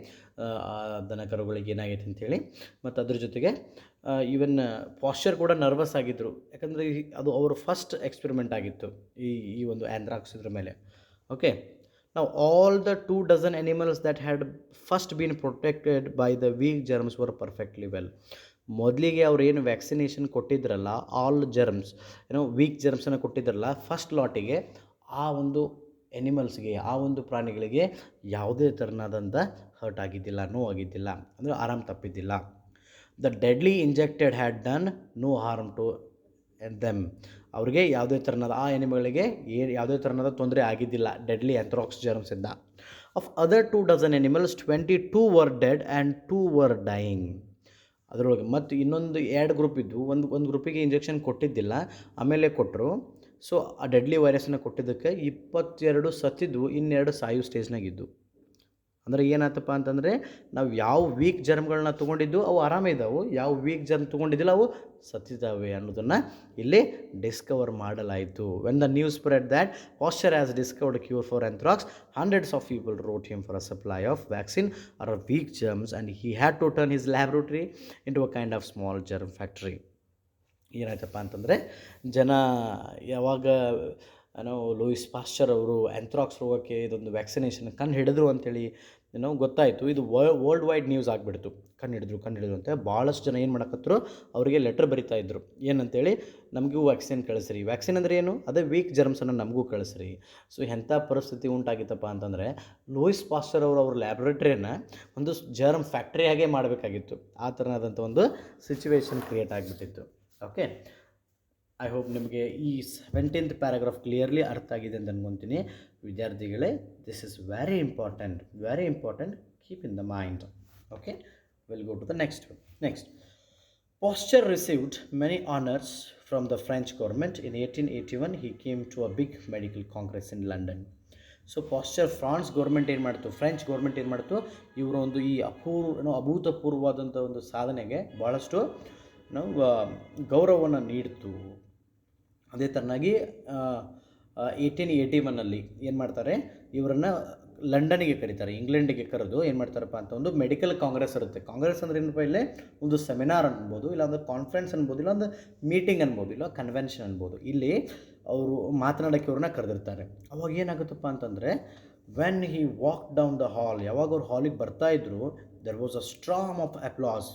ಆ ದನ ಕರುಗಳಿಗೆ ಏನಾಗೈತೆ ಅಂಥೇಳಿ. ಮತ್ತು ಅದ್ರ ಜೊತೆಗೆ ಈವನ್ ಪಾಶ್ಚರ್ ಕೂಡ ನರ್ವಸ್ ಆಗಿದ್ದರು, ಯಾಕಂದರೆ ಅದು ಅವರ ಫಸ್ಟ್ ಎಕ್ಸ್ಪೆರಿಮೆಂಟ್ ಆಗಿತ್ತು ಈ ಒಂದು ಆ್ಯಂಥ್ರಾಕ್ಸ್ ಇದ್ರ ಮೇಲೆ. ಓಕೆ, ನಾವು all the 2 dozen animals that had first been protected by the weak germs were perfectly well. ಮೊದಲಿಗೆ ಅವ್ರು ಏನು ವ್ಯಾಕ್ಸಿನೇಷನ್ ಕೊಟ್ಟಿದ್ರಲ್ಲ, ಆಲ್ ಜರ್ಮ್ಸ್ ಏನೋ ವೀಕ್ ಜರ್ಮ್ಸನ್ನು ಕೊಟ್ಟಿದ್ರಲ್ಲ ಫಸ್ಟ್ ಲಾಟಿಗೆ, ಆ ಒಂದು ಎನಿಮಲ್ಸ್ಗೆ, ಆ ಒಂದು ಪ್ರಾಣಿಗಳಿಗೆ ಯಾವುದೇ ಥರನಾದಂಥ ಹರ್ಟ್ ಆಗಿದ್ದಿಲ್ಲ, ನೋವಾಗಿದ್ದಿಲ್ಲ, ಅಂದರೆ ಆರಾಮ್ ತಪ್ಪಿದ್ದಿಲ್ಲ. The deadly injected had done no harm to them. ಅವ್ರಿಗೆ ಯಾವುದೇ ಥರನಾದ, ಆ ಎನಿಮಲ್ಗಳಿಗೆ ಯಾವುದೇ ಥರನಾದ ತೊಂದರೆ ಆಗಿದ್ದಿಲ್ಲ ಡೆಡ್ಲಿ ಆ್ಯಂಥ್ರಾಕ್ಸ್ ಜರ್ಮ್ಸಿಂದ. Of other 2 dozen animals 22 were dead and 2 were dying. ಅದರೊಳಗೆ ಮತ್ತು ಇನ್ನೊಂದು 2 ಗ್ರೂಪ್ ಇದ್ದು, ಒಂದು ಗ್ರೂಪಿಗೆ ಇಂಜೆಕ್ಷನ್ ಕೊಟ್ಟಿದ್ದಿಲ್ಲ, ಆಮೇಲೆ ಕೊಟ್ಟರು. ಸೊ ಆ ಡೆಡ್ಲಿ ವೈರಸನ್ನು ಕೊಟ್ಟಿದ್ದಕ್ಕೆ 22 ಸತ್ತಿದ್ದು, 2 ಸಾಯು ಸ್ಟೇಜ್ನಾಗಿದ್ದು. ಅಂದರೆ ಏನಾಯ್ತಪ್ಪ ಅಂತಂದರೆ, ನಾವು ಯಾವ ವೀಕ್ ಜರ್ಮ್ಗಳನ್ನ ತೊಗೊಂಡಿದ್ದು ಅವು ಆರಾಮಿದ್ದಾವೆ, ಯಾವ ವೀಕ್ ಜರ್ಮ್ ತೊಗೊಂಡಿದ್ದಿಲ್ಲ ಅವು ಸತ್ತಿದ್ದಾವೆ ಅನ್ನೋದನ್ನು ಇಲ್ಲಿ ಡಿಸ್ಕವರ್ ಮಾಡಲಾಯಿತು. When the news spread that Pasteur has discovered cure for anthrax, hundreds of people wrote him for a supply of vaccine or weak germs and he had to turn his laboratory into a kind of small germ factory. ಏನಾಯ್ತಪ್ಪ ಅಂತಂದರೆ, ಜನ ಯಾವಾಗ Louis Pasteur ಅವರು anthrax ರೋಗಕ್ಕೆ ಇದೊಂದು vaccination ಕಂಡು ಹಿಡಿದ್ರು ಅಂಥೇಳಿ ಗೊತ್ತಾಯಿತು, ಇದು ವರ್ಲ್ಡ್ ವೈಡ್ ನ್ಯೂಸ್ ಆಗಿಬಿಡ್ತು. ಕಂಡು ಹಿಡಿದ್ರು ಅಂತ ಭಾಳಷ್ಟು ಜನ ಏನು ಮಾಡಕತ್ತರು, ಅವರಿಗೆ ಲೆಟ್ರ್ ಬರಿತಾ ಇದ್ದರು, ಏನಂತೇಳಿ, ನಮಗೂ ವ್ಯಾಕ್ಸಿನ್ ಕಳಿಸ್ರಿ. ವ್ಯಾಕ್ಸಿನ್ ಅಂದರೆ ಏನು, ಅದೇ ವೀಕ್ ಜರ್ಮ್ಸನ್ನು ನಮಗೂ ಕಳಿಸ್ರಿ. ಸೊ ಎಂಥ ಪರಿಸ್ಥಿತಿ ಉಂಟಾಗಿತ್ತಪ್ಪ ಅಂತಂದರೆ, ಲೂಯಿಸ್ ಪಾಶ್ಚರ್ ಅವ್ರ ಲ್ಯಾಬ್ರೇಟ್ರಿಯನ್ನು ಒಂದು ಜರ್ಮ್ ಫ್ಯಾಕ್ಟ್ರಿಯಾಗೇ ಮಾಡಬೇಕಾಗಿತ್ತು. ಆ ಥರನಾದಂಥ ಒಂದು ಸಿಚುವೇಶನ್ ಕ್ರಿಯೇಟ್ ಆಗಿಬಿಟ್ಟಿತ್ತು. ಓಕೆ, ಐ ಹೋಪ್ ನಿಮಗೆ ಈ 17th ಪ್ಯಾರಾಗ್ರಾಫ್ ಕ್ಲಿಯರ್ಲಿ ಅರ್ಥ ಆಗಿದೆ ಅಂತ ಅನ್ಕೊತೀನಿ ವಿದ್ಯಾರ್ಥಿಗಳೇ. This is very important, keep in the mind. Okay, will go to the next. Pasteur received many honours from the French government. In 1881 he came to a big medical congress in London. So Pasteur France government ಏನು ಮಾಡ್ತು, French government ಏನು ಮಾಡ್ತು, ಇವರು ಒಂದು ಈ ಅಭೂತಪೂರ್ವವಾದಂಥ ಒಂದು ಸಾಧನೆಗೆ ಭಾಳಷ್ಟು ಗೌರವವನ್ನು ನೀಡ್ತು. ಅದೇ ಥರನಾಗಿ 1881 ಏನು ಮಾಡ್ತಾರೆ, ಇವರನ್ನು ಲಂಡನ್ನಿಗೆ ಕರೀತಾರೆ, ಇಂಗ್ಲೆಂಡಿಗೆ ಕರೆದು ಏನು ಮಾಡ್ತಾರಪ್ಪ ಅಂತ ಒಂದು ಮೆಡಿಕಲ್ ಕಾಂಗ್ರೆಸ್ ಇರುತ್ತೆ. ಕಾಂಗ್ರೆಸ್ ಅಂದರೆ ಏನಪ್ಪ, ಇಲ್ಲೇ ಒಂದು ಸೆಮಿನಾರ್ ಅನ್ಬೋದು, ಇಲ್ಲ ಒಂದು ಕಾನ್ಫರೆನ್ಸ್ ಅನ್ಬೋದು, ಇಲ್ಲ ಒಂದು ಮೀಟಿಂಗ್ ಅನ್ಬೋದು, ಇಲ್ಲ ಕನ್ವೆನ್ಷನ್ ಅನ್ಬೋದು. ಇಲ್ಲಿ ಅವರು ಮಾತನಾಡೋಕ್ಕೆ ಇವ್ರನ್ನ ಕರೆದಿರ್ತಾರೆ. ಅವಾಗ ಏನಾಗುತ್ತಪ್ಪ ಅಂತಂದರೆ, when he walk down the hall, ಯಾವಾಗ ಅವ್ರು ಹಾಲಿಗೆ ಬರ್ತಾಯಿದ್ರು, there was a storm of applause.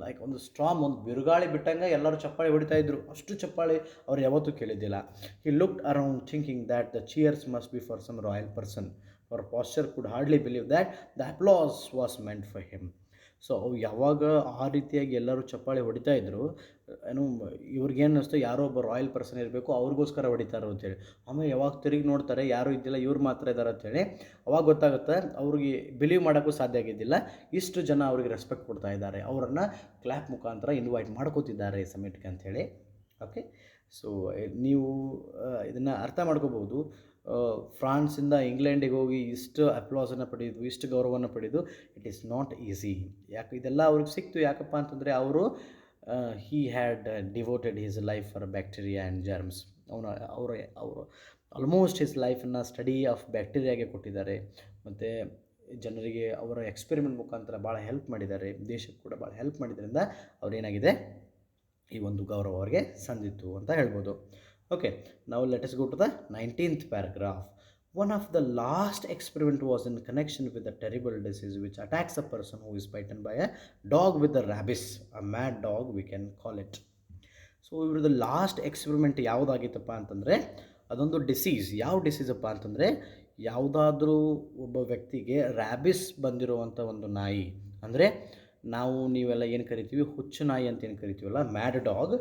Like ಒಂದು ಸ್ಟ್ರಾಮ್, ಒಂದು ಬಿರುಗಾಳಿ ಬಿಟ್ಟಂಗೆ ಎಲ್ಲರೂ ಚಪ್ಪಾಳೆ ಹೊಡಿತಾಯಿದ್ರು. ಅಷ್ಟು ಚಪ್ಪಾಳೆ ಅವ್ರು ಯಾವತ್ತೂ ಕೇಳಿದ್ದಿಲ್ಲ. He looked around thinking that the cheers must be for some royal person. For Pasteur could hardly believe that the applause was meant for him. So ಅವು ಯಾವಾಗ ಆ ರೀತಿಯಾಗಿ ಎಲ್ಲರೂ ಚಪ್ಪಾಳೆ ಹೊಡಿತಾ ಇದ್ರು, ಏನು ಇವ್ರಿಗೇನು ಅನ್ನಿಸ್ತು, ಯಾರೋ ಒಬ್ಬ ರಾಯಲ್ ಪರ್ಸನ್ ಇರಬೇಕು, ಅವ್ರಿಗೋಸ್ಕರ ಹೊಡಿತಾರೋ ಅಂತೇಳಿ. ಆಮೇಲೆ ಯಾವಾಗ ತಿರುಗಿ ನೋಡ್ತಾರೆ, ಯಾರೂ ಇದ್ದಿಲ್ಲ, ಇವ್ರು ಮಾತ್ರ ಇದ್ದಾರೆ ಅಂತೇಳಿ ಅವಾಗ ಗೊತ್ತಾಗುತ್ತೆ, ಅವ್ರಿಗೆ ಬಿಲೀವ್ ಮಾಡೋಕ್ಕೂ ಸಾಧ್ಯ ಆಗಿದ್ದಿಲ್ಲ, ಇಷ್ಟು ಜನ ಅವ್ರಿಗೆ ರೆಸ್ಪೆಕ್ಟ್ ಕೊಡ್ತಾ ಇದ್ದಾರೆ, ಅವರನ್ನು ಕ್ಲ್ಯಾಪ್ ಮುಖಾಂತರ ಇನ್ವೈಟ್ ಮಾಡ್ಕೋತಿದ್ದಾರೆ ಸಮಿಟ್ಗೆ ಅಂಥೇಳಿ. ಓಕೆ, ಸೊ ನೀವು ಇದನ್ನು ಅರ್ಥ ಮಾಡ್ಕೋಬೋದು. ಫ್ರಾನ್ಸಿಂದ ಇಂಗ್ಲೆಂಡಿಗೆ ಹೋಗಿ ಇಷ್ಟು ಅಪ್ಲಾಸನ್ನು ಪಡೆಯೋದು, ಇಷ್ಟು ಗೌರವವನ್ನು ಪಡೆಯೋದು, ಇಟ್ ಈಸ್ ನಾಟ್ ಈಸಿ. ಯಾಕೆ ಇದೆಲ್ಲ ಅವ್ರಿಗೆ ಸಿಕ್ತು ಯಾಕಪ್ಪ ಅಂತಂದರೆ ಅವರು he had devoted his life for bacteria and germs. ಅವರು ಆಲ್ಮೋಸ್ಟ್ ಹಿಸ್ ಲೈಫನ್ನು ಸ್ಟಡಿ ಆಫ್ ಬ್ಯಾಕ್ಟೀರಿಯಾಗೆ ಕೊಟ್ಟಿದ್ದಾರೆ. ಮತ್ತು ಜನರಿಗೆ ಅವರ ಎಕ್ಸ್ಪೆರಿಮೆಂಟ್ ಮುಖಾಂತರ ಭಾಳ ಹೆಲ್ಪ್ ಮಾಡಿದ್ದಾರೆ, ದೇಶಕ್ಕೆ ಕೂಡ ಭಾಳ ಹೆಲ್ಪ್ ಮಾಡಿದ್ರಿಂದ ಅವ್ರೇನಾಗಿದೆ ಈ ಒಂದು ಗೌರವ ಅವರಿಗೆ ಸಂದಿತ್ತು ಅಂತ ಹೇಳ್ಬೋದು. ಓಕೆ, ನಾವು let us go to the 19th paragraph. One of the last experiment was in connection with a terrible disease which attacks a person who is bitten by a dog with a rabies, a mad dog we can call it. So ಇವ್ರದ್ದು last experiment ಯಾವುದಾಗಿತ್ತಪ್ಪ ಅಂತಂದರೆ ಅದೊಂದು disease. ಯಾವ ಡಿಸೀಸಪ್ಪ ಅಂತಂದರೆ ಯಾವುದಾದ್ರೂ ಒಬ್ಬ ವ್ಯಕ್ತಿಗೆ rabies ಬಂದಿರುವಂಥ ಒಂದು ನಾಯಿ, ಅಂದರೆ ನೀವೆಲ್ಲ ಏನು ಕರಿತೀವಿ ಹುಚ್ಚು ನಾಯಿ ಅಂತ ಏನು ಕರಿತೀವಲ್ಲ, ಮ್ಯಾಡ್ ಡಾಗ್,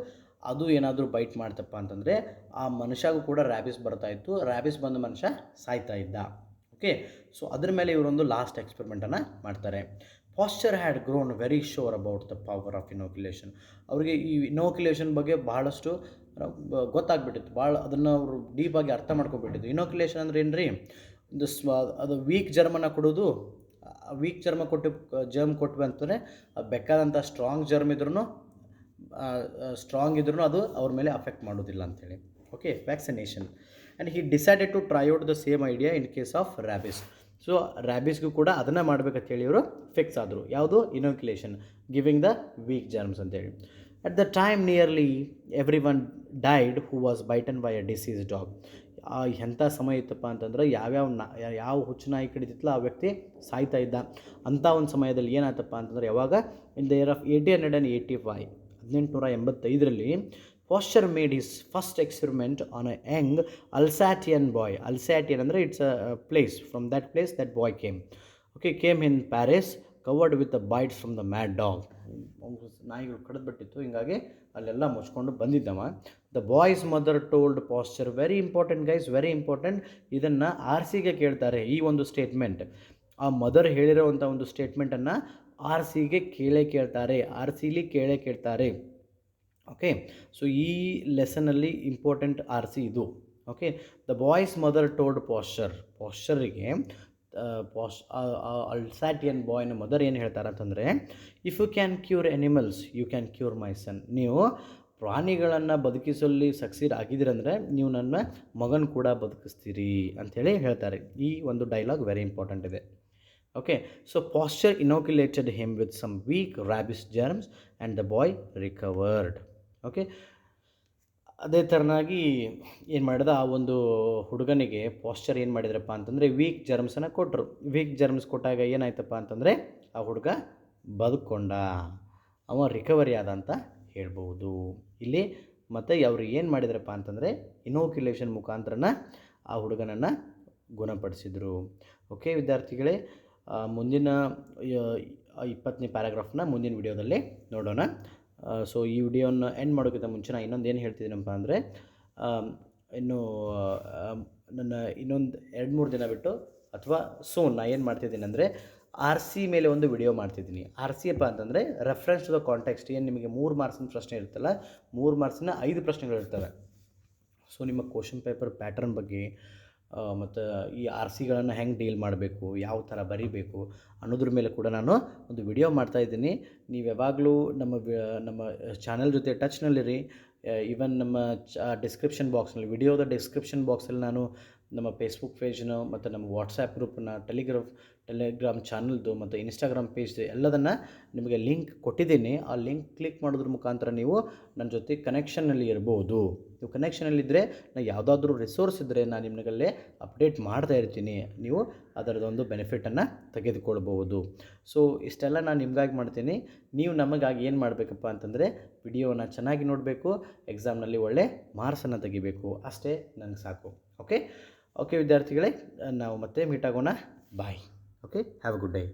ಅದು ಏನಾದರೂ ಬೈಟ್ ಮಾಡ್ತಪ್ಪ ಅಂತಂದರೆ ಆ ಮನುಷ್ಯಗೂ ಕೂಡ ರ್ಯಾಬಿಸ್ ಬರ್ತಾಯಿತ್ತು. ರ್ಯಾಬಿಸ್ ಬಂದ ಮನುಷ್ಯ ಸಾಯ್ತಾ ಇದ್ದ. ಓಕೆ, ಸೊ ಅದ್ರ ಮೇಲೆ ಇವರೊಂದು ಲಾಸ್ಟ್ ಎಕ್ಸ್ಪೆರಿಮೆಂಟನ್ನು ಮಾಡ್ತಾರೆ. Pasteur had grown very sure about the power of inoculation. ಅವರಿಗೆ ಈ ಇನೋಕ್ಯುಲೇಷನ್ ಬಗ್ಗೆ ಬಹಳಷ್ಟು ಗೊತ್ತಾಗ್ಬಿಟ್ಟಿತ್ತು, ಭಾಳ ಅದನ್ನು ಅವರು ಡೀಪಾಗಿ ಅರ್ಥ ಮಾಡ್ಕೊಬಿಟ್ಟಿದ್ದು. ಇನೋಕ್ಯುಲೇಷನ್ ಅಂದರೆ ಏನು ರೀ, ಅದು ವೀಕ್ ಜರ್ಮನ್ನು ಕೊಡೋದು. ವೀಕ್ ಜರ್ಮ್ ಕೊಟ್ವಿ ಅಂತಂದರೆ ಬೇಕಾದಂಥ ಸ್ಟ್ರಾಂಗ್ ಇದ್ರೂ ಅದು ಅವ್ರ ಮೇಲೆ ಅಫೆಕ್ಟ್ ಮಾಡೋದಿಲ್ಲ ಅಂಥೇಳಿ. Okay, vaccination. And he decided to try out the same idea in case of rabies. So ರ್ಯಾಬಿಸ್ಗೂ ಕೂಡ ಅದನ್ನು ಮಾಡಬೇಕಂತೇಳಿ ಇವರು ಫಿಕ್ಸ್ ಆದರು. ಯಾವುದು? Inoculation, giving the weak germs ಅಂತೇಳಿ. At the time nearly everyone died who was bitten by a disease dog. ಎಂಥ ಸಮಯ ಇತ್ತಪ್ಪ ಅಂತಂದ್ರೆ ಯಾವ ಹುಚ್ಚು ನಾಯಿ ಕಡಿತಿತ್ತಲ್ಲ ಆ ವ್ಯಕ್ತಿ ಸಾಯ್ತಾ ಇದ್ದ. ಅಂಥ ಒಂದು ಸಮಯದಲ್ಲಿ ಏನಾಯ್ತಪ್ಪ ಅಂತಂದರೆ ಯಾವಾಗ ಇನ್ ದ ಇಯರ್ ಆಫ್ 1885, 1885ರಲ್ಲಿ Pasteur made his first experiment on a young Alsatian boy. Alsatian ಅಂದರೆ it's a place, from that place that boy came in Paris covered with the bites from the mad dog. ನಾಯಿಗಳು ಕಡಿದ್ಬಿಟ್ಟಿತ್ತು, ಹೀಗಾಗಿ ಅಲ್ಲೆಲ್ಲ ಮುಚ್ಕೊಂಡು ಬಂದಿದ್ದವ. The boy's mother told Pasteur, very important guys, very important. ಇದನ್ನು RCಗೆ ಕೇಳ್ತಾರೆ ಈ ಒಂದು ಸ್ಟೇಟ್ಮೆಂಟ್. ಆ ಮದರ್ ಹೇಳಿರೋವಂಥ ಒಂದು ಸ್ಟೇಟ್ಮೆಂಟನ್ನು RCಗೆ ಕೇಳ್ತಾರೆ, RCಲಿ ಕೇಳ್ತಾರೆ. ಓಕೆ, ಸೊ ಈ ಲೆಸನಲ್ಲಿ ಇಂಪಾರ್ಟೆಂಟ್ RC ಇದು. Okay, the boy's mother told ಪಾಶ್ಚರಿಗೆ ಅಲ್ಸಾಟಿಯನ್ ಬಾಯ್ನ ಮದರ್ ಏನು ಹೇಳ್ತಾರೆ ಅಂತಂದರೆ, if you can cure animals you can cure my son. ನೀವು ಪ್ರಾಣಿಗಳನ್ನು ಬದುಕಿಸಲ್ಲಿ ಸಕ್ಸೀಡ್ ಆಗಿದ್ದೀರಂದರೆ ನೀವು ನನ್ನ ಮಗನ ಕೂಡ ಬದುಕಿಸ್ತೀರಿ ಅಂಥೇಳಿ ಹೇಳ್ತಾರೆ. ಈ ಒಂದು ಡೈಲಾಗ್ ವೆರಿ ಇಂಪಾರ್ಟೆಂಟ್ ಇದೆ. Okay, so Pasteur inoculated him with some weak rabies germs and the boy recovered. Okay, ಅದೇ ಥರನಾಗಿ ಏನು ಮಾಡಿದ ಆ ಒಂದು ಹುಡುಗನಿಗೆ ಪಾಶ್ಚರ್ ಏನು ಮಾಡಿದ್ರಪ್ಪ ಅಂತಂದರೆ ವೀಕ್ ಜರ್ಮ್ಸನ್ನು ಕೊಟ್ಟರು. ವೀಕ್ ಜರ್ಮ್ಸ್ ಕೊಟ್ಟಾಗ ಏನಾಯ್ತಪ್ಪ ಅಂತಂದರೆ ಆ ಹುಡುಗ ಬದುಕೊಂಡ, ಅವ ರಿಕವರಿ ಆದ ಅಂತ ಹೇಳ್ಬೋದು ಇಲ್ಲಿ. ಮತ್ತು ಅವರು ಏನು ಮಾಡಿದ್ರಪ್ಪ ಅಂತಂದರೆ ಇನೋಕ್ಯುಲೇಷನ್ ಮುಖಾಂತರನ ಆ ಹುಡುಗನನ್ನು ಗುಣಪಡಿಸಿದರು. ಓಕೆ ವಿದ್ಯಾರ್ಥಿಗಳೇ, ಮುಂದಿನ 20ನೇ ಪ್ಯಾರಾಗ್ರಾಫ್ನ ಮುಂದಿನ ವಿಡಿಯೋದಲ್ಲಿ ನೋಡೋಣ. ಸೊ ಈ ವಿಡಿಯೋನ ಎಂಡ್ ಮಾಡೋಕ್ಕಿಂತ ಮುಂಚೆ ನಾನು ಇನ್ನೊಂದು ಏನು ಹೇಳ್ತಿದ್ದೀನಪ್ಪ ಅಂದರೆ, ಇನ್ನು ನನ್ನ ಇನ್ನೊಂದು 2-3 ದಿನ ಬಿಟ್ಟು ಅಥವಾ ಸೋನ್ ನಾನು ಏನು ಮಾಡ್ತಿದ್ದೀನಿ ಅಂದರೆ RC ಮೇಲೆ ಒಂದು ವಿಡಿಯೋ ಮಾಡ್ತಿದ್ದೀನಿ. RC ಅಪ್ಪ ಅಂತಂದರೆ ರೆಫರೆನ್ಸ್ ಟು ದ ಕಾಂಟೆಕ್ಸ್ಟ್. ಏನು ನಿಮಗೆ 3 ಮಾರ್ಕ್ಸಿನ ಪ್ರಶ್ನೆ ಇರುತ್ತಲ್ಲ, 3 ಮಾರ್ಕ್ಸಿನ 5 ಪ್ರಶ್ನೆಗಳಿರ್ತವೆ. ಸೊ ನಿಮ್ಮ ಕ್ವಶನ್ ಪೇಪರ್ ಪ್ಯಾಟರ್ನ್ ಬಗ್ಗೆ ಮತ್ತು ಈ RCಗಳನ್ನು ಹೆಂಗೆ ಡೀಲ್ ಮಾಡಬೇಕು, ಯಾವ ಥರ ಬರೀಬೇಕು ಅನ್ನೋದ್ರ ಮೇಲೆ ಕೂಡ ನಾನು ಒಂದು ವಿಡಿಯೋ ಮಾಡ್ತಾಯಿದ್ದೀನಿ. ನೀವು ಯಾವಾಗಲೂ ನಮ್ಮ ಚಾನಲ್ ಜೊತೆ ಟಚ್ನಲ್ಲಿರಿ. ಈವನ್ ನಮ್ಮ ಡಿಸ್ಕ್ರಿಪ್ಷನ್ ಬಾಕ್ಸ್ನಲ್ಲಿ, ವಿಡಿಯೋದ ಡಿಸ್ಕ್ರಿಪ್ಷನ್ ಬಾಕ್ಸಲ್ಲಿ ನಾನು ನಮ್ಮ ಫೇಸ್ಬುಕ್ ಪೇಜ್ನ ಮತ್ತು ನಮ್ಮ ವಾಟ್ಸಾಪ್ ಗ್ರೂಪನ್ನ, ಟೆಲಿಗ್ರಾಮ್ ಚಾನಲ್ದು ಮತ್ತು ಇನ್ಸ್ಟಾಗ್ರಾಮ್ ಪೇಜ್ದು ಎಲ್ಲದನ್ನು ನಿಮಗೆ ಲಿಂಕ್ ಕೊಟ್ಟಿದ್ದೀನಿ. ಆ ಲಿಂಕ್ ಕ್ಲಿಕ್ ಮಾಡೋದ್ರ ಮುಖಾಂತರ ನೀವು ನನ್ನ ಜೊತೆ ಕನೆಕ್ಷನ್ನಲ್ಲಿ ಇರ್ಬೋದು. ನೀವು ಕನೆಕ್ಷನಲ್ಲಿದ್ದರೆ ನಾನು ಯಾವುದಾದ್ರೂ ರಿಸೋರ್ಸ್ ಇದ್ದರೆ ನಾನು ನಿಮಗಲ್ಲೇ ಅಪ್ಡೇಟ್ ಮಾಡ್ತಾ ಇರ್ತೀನಿ. ನೀವು ಅದರದೊಂದು ಬೆನಿಫಿಟನ್ನು ತೆಗೆದುಕೊಳ್ಬೋದು. ಸೊ ಇಷ್ಟೆಲ್ಲ ನಾನು ನಿಮಗಾಗಿ ಮಾಡ್ತೀನಿ. ನೀವು ನಮಗಾಗಿ ಏನು ಮಾಡಬೇಕಪ್ಪ ಅಂತಂದರೆ ವಿಡಿಯೋನ ಚೆನ್ನಾಗಿ ನೋಡಬೇಕು, ಎಕ್ಸಾಮ್ನಲ್ಲಿ ಒಳ್ಳೆ ಮಾರ್ಕ್ಸನ್ನು ತೆಗಿಬೇಕು, ಅಷ್ಟೇ ನನಗೆ ಸಾಕು. ಓಕೆ ವಿದ್ಯಾರ್ಥಿಗಳೇ, ನಾವು ಮತ್ತೆ ಮೀಟ್ ಆಗೋಣ. Bye. Okay, have a good day.